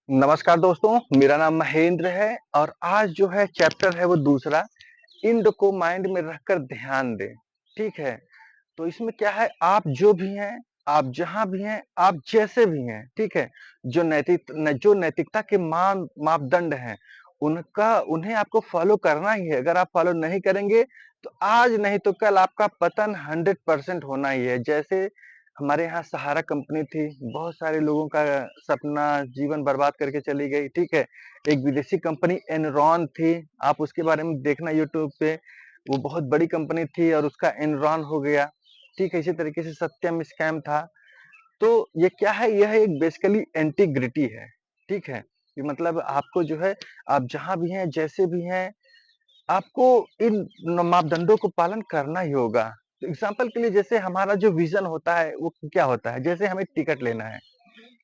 नमस्कार दोस्तों, मेरा नाम महेंद्र है और आज जो है चैप्टर है वो दूसरा, इंड को माइंड में रखकर ध्यान दें, ठीक है? तो इसमें क्या है आप जो भी हैं, आप जहाँ भी हैं, आप जैसे भी हैं, ठीक है? जो नैतिकता के मापदंड हैं, उनका उन्हें आपको फॉलो करना ही है। अगर आप फॉलो नहीं करेंगे, तो आज नहीं तो कल आपका पतन 100% होना ही है। जैसे हमारे यहाँ सहारा कंपनी थी, बहुत सारे लोगों का सपना, जीवन बर्बाद करके चली गई, ठीक है? एक विदेशी कंपनी एनरॉन थी, आप उसके बारे में देखना यूट्यूब पे, वो बहुत बड़ी कंपनी थी और उसका एनरॉन हो गया, ठीक है? इसी तरीके से सत्यम स्कैम था। तो ये क्या है, यह एक बेसिकली इंटीग्रिटी है, ठीक है? कि मतलब आपको जो है, आप जहाँ भी हैं, जैसे भी हैं, आपको इन मापदंडों को पालन करना ही होगा। तो एग्जाम्पल के लिए जैसे हमारा जो विज़न होता है, वो क्या होता है? जैसे हमें टिकट लेना है,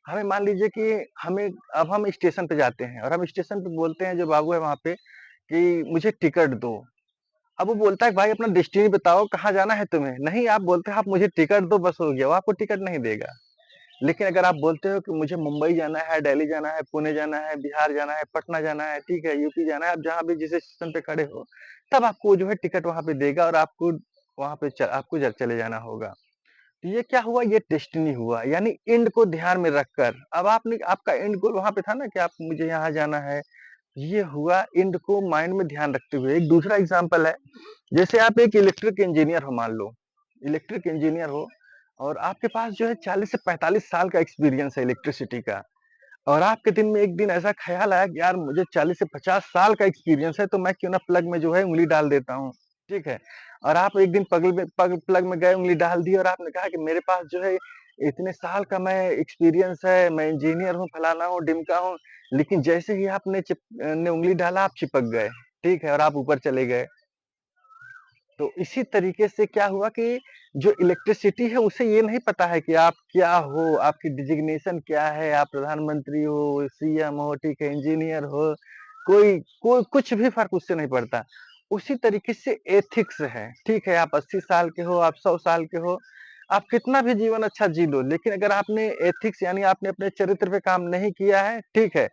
हमें मान लीजिए कि हमें अब हम स्टेशन पे जाते हैं और हम स्टेशन पे बोलते हैं जो बाबू है वहाँ पे कि मुझे टिकट दो। अब वो बोलता है भाई अपना डेस्टिनी बताओ कहाँ जाना है तुम्हें? नहीं आप बोलते हो आप मुझे टिकट दो बस हो गया, वो आपको टिकट नहीं देगा। लेकिन अगर आप बोलते हो कि मुझे मुंबई जाना है, दिल्ली जाना है, पुणे जाना है, बिहार जाना है, पटना जाना है, ठीक है, यूपी जाना है, आप जहाँ भी जिस स्टेशन पे खड़े हो, तब आपको वो जो है टिकट वहाँ पे देगा और आपको वहाँ पे आपको चले जाना होगा। तो ये क्या हुआ? ये डेस्टिनी हुआ, यानी एंड को ध्यान में रखकर। अब आपने आपका एंड गोल वहाँ पे था ना कि आप मुझे यहाँ जाना है, ये हुआ एंड को माइंड में ध्यान रखते हुए। एक दूसरा एग्जाम्पल है, जैसे आप एक इलेक्ट्रिक इंजीनियर हो मान लो, इलेक्ट्रिक इंजीनियर हो और आपके पास जो है 40 से 45 साल का एक्सपीरियंस है इलेक्ट्रिसिटी का और आपके दिन में एक दिन ऐसा ख्याल आया कि यार मुझे 40 से 50 साल का एक्सपीरियंस है तो मैं क्यों ना प्लग में जो है उँगली डाल देता हूँ, ठीक है? और आप एक दिन प्लग में गए उँगली डाल दी और आपने कहा कि मेरे पास जो है इतने साल का मैं एक्सपीरियंस है, मैं इंजीनियर हूँ, फलाना हूँ, ढिमका हूँ, लेकिन जैसे ही आपने ने उँगली डाला आप चिपक गए, ठीक है? और आप ऊपर चले गए। तो इसी तरीके से क्या हुआ कि जो इलेक्ट्रिसिटी है उसे ये नहीं पता है कि आप क्या हो, आपकी डिजिग्नेशन क्या है, आप प्रधानमंत्री हो, सीएम हो, ठीक है, इंजीनियर हो, कोई कोई कुछ भी फ़र्क उससे नहीं पड़ता। उसी तरीके से एथिक्स है, ठीक है, आप 80 साल के हो, आप 100 साल के हो, आप कितना भी जीवन अच्छा जी लो, लेकिन अगर आपने एथिक्स यानी आपने अपने चरित्र पे काम नहीं किया है, ठीक है,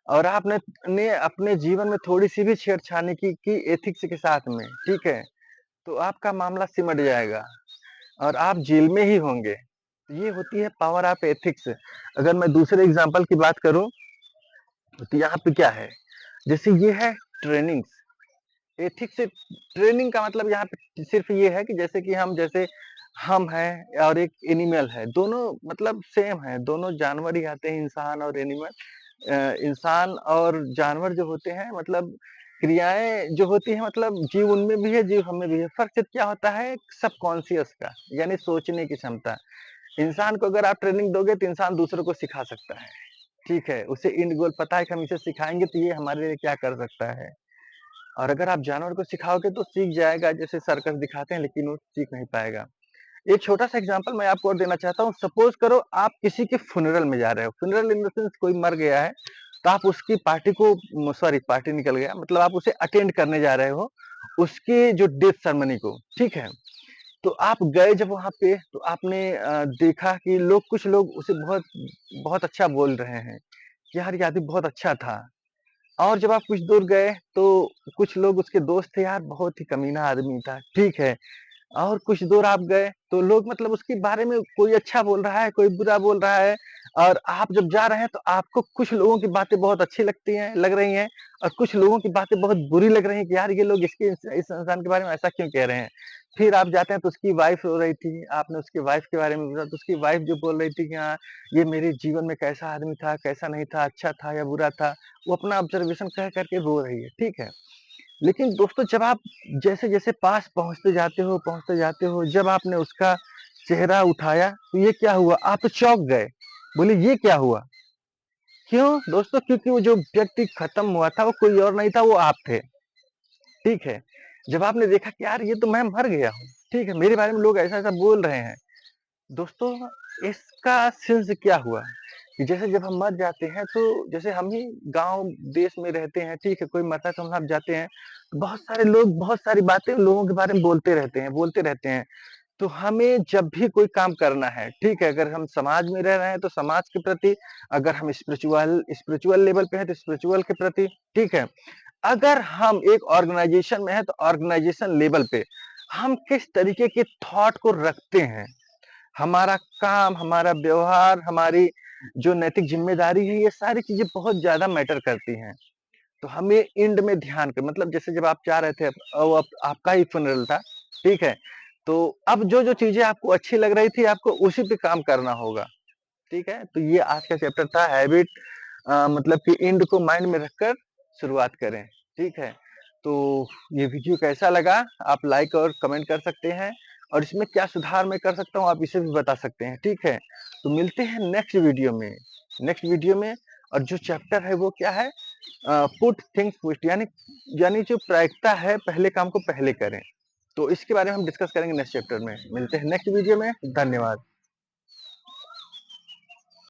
और आपने ने अपने जीवन में थोड़ी-सी भी छेड़छानी की एथिक्स के साथ में, ठीक है, तो आपका मामला सिमट जाएगा और आप जेल में ही होंगे। ये होती है पावर ऑफ एथिक्स। अगर मैं दूसरे एग्जांपल की बात करूँ, तो यहाँ पे क्या है? जैसे ये है ट्रेनिंग्स। एथिक्स से ट्रेनिंग का मतलब यहाँ पे सिर्फ़ ये है कि जैसे हम हैं और एक एनिमल है, दोनों मतलब सेम है, दोनों जानवर ही आते हैं, इंसान और एनिमल। इंसान और जानवर जो होते हैं मतलब क्रियाएँ जो होती हैं मतलब जीव उनमें भी है, जीव हमें भी है। फ़र्क सिर्फ़ क्या होता है सबकॉन्शियस का, यानी सोचने की क्षमता। इंसान को अगर आप ट्रेनिंग दोगे तो इंसान दूसरों को सिखा सकता है, ठीक है? उसे एंड गोल पता है कि हम इसे सिखाएँगे तो ये हमारे लिए क्या कर सकता है। और अगर आप जानवर को सिखाओगे तो सीख जाएगा, जैसे सर्कस दिखाते हैं लेकिन वो सीख नहीं पाएगा। एक छोटा-सा एग्ज़ाम्पल मैं आपको और देना चाहता हूँ। सपोज़ करो आप किसी के फ्यूनेरल में जा रहे हो, फ्यूनेरल इन द सेंस कोई मर गया है, तो आप उसकी पार्टी को सॉरी पार्टी निकल गया, मतलब आप उसे अटेंड करने जा रहे हो, उसकी जो डेथ सेरेमनी को, ठीक है? तो आप गए जब वहाँ पे तो आपने देखा कि कुछ लोग उसे बहुत बहुत अच्छा बोल रहे हैं, कि यार ये आदमी बहुत अच्छा था। और जब आप कुछ दूर गए तो कुछ लोग उसके दोस्त थे, यार बहुत ही कमीना आदमी था, ठीक है। और कुछ दूर आप गए तो लोग मतलब उसके बारे में कोई अच्छा बोल रहा है, कोई बुरा बोल रहा है और आप जब जा रहे हैं तो आपको कुछ लोगों की बातें बहुत अच्छी लग रही हैं और कुछ लोगों की बातें बहुत बुरी लग रही हैं कि यार ये लोग इस इंसान के बारे में ऐसा क्यों कह रहे हैं। फिर आप जाते हैं तो उसकी वाइफ रो रही थी, आपने उसकी वाइफ के बारे में पूछा तो उसकी वाइफ जो बोल रही थी कि हाँ, ये मेरे जीवन में कैसा आदमी था, कैसा नहीं था, अच्छा था या बुरा था, वो अपना ऑब्जर्वेशन कह कर के रो रही है, ठीक है। लेकिन दोस्तों जब आप जैसे-जैसे पास पहुँचते जाते हो, जब आपने उसका चेहरा उठाया, तो ये क्या हुआ? आप तो चौंक गए। बोले ये क्या हुआ? क्यों? दोस्तों क्योंकि वो जो व्यक्ति खत्म हुआ था, वो कोई और नहीं था, वो आप थे। ठीक है? जब आपने देखा कि यार ये तो मैं मर गया हूँ, ठीक है? मेरे बारे में लोग ऐसा-ऐसा बोल रहे हैं। दोस्तों इसका सेंस क्या हुआ? कि जैसे जब हम मर जाते हैं तो जैसे हम ही गाँव देश में रहते हैं, ठीक है? कोई मरता है तो हम जाते हैं, बहुत सारे लोग बहुत सारी बातें लोगों के बारे में बोलते रहते हैं। तो हमें जब भी कोई काम करना है, ठीक है? अगर हम समाज में रह रहे हैं तो समाज के प्रति, अगर हम स्पिरिचुअल लेवल पे हैं तो स्पिरिचुअल के प्रति, ठीक है? अगर हम एक ऑर्गेनाइजेशन में हैं तो ऑर्गेनाइजेशन लेवल पे हम किस तरीके के थॉट को रखते हैं, हमारा काम, हमारा व्यवहार, हमारी जो नैतिक ज़िम्मेदारी है, ये सारी चीज़ें बहुत ज़्यादा मैटर करती हैं। तो हमें एंड में ध्यान कर, मतलब जैसे जब आप जा रहे थे अब आपका ही फ़ुनरल था, ठीक है? तो अब जो-जो चीज़ें आपको अच्छी लग रही थी, आपको उसी पे काम करना होगा, ठीक है? तो ये आज का चैप्टर था हैबिट, मतलब कि एंड को माइंड में रखकर शुरुआत करें, ठीक है? तो ये वीडियो कैसा लगा, आप लाइक और कमेंट कर सकते हैं, और इसमें क्या सुधार मैं कर सकता हूँ, आप इसे भी बता सकते हैं, ठीक है? तो मिलते हैं नेक्स्ट वीडियो में, और जो चैप्टर है वो क्या है, पुट थिंग्स फर्स्ट, यानी यानी जो प्रायिकता है, पहले काम को पहले करें। तो इसके बारे में हम डिस्कस करेंगे नेक्स्ट चैप्टर में। मिलते हैं नेक्स्ट वीडियो में। धन्यवाद।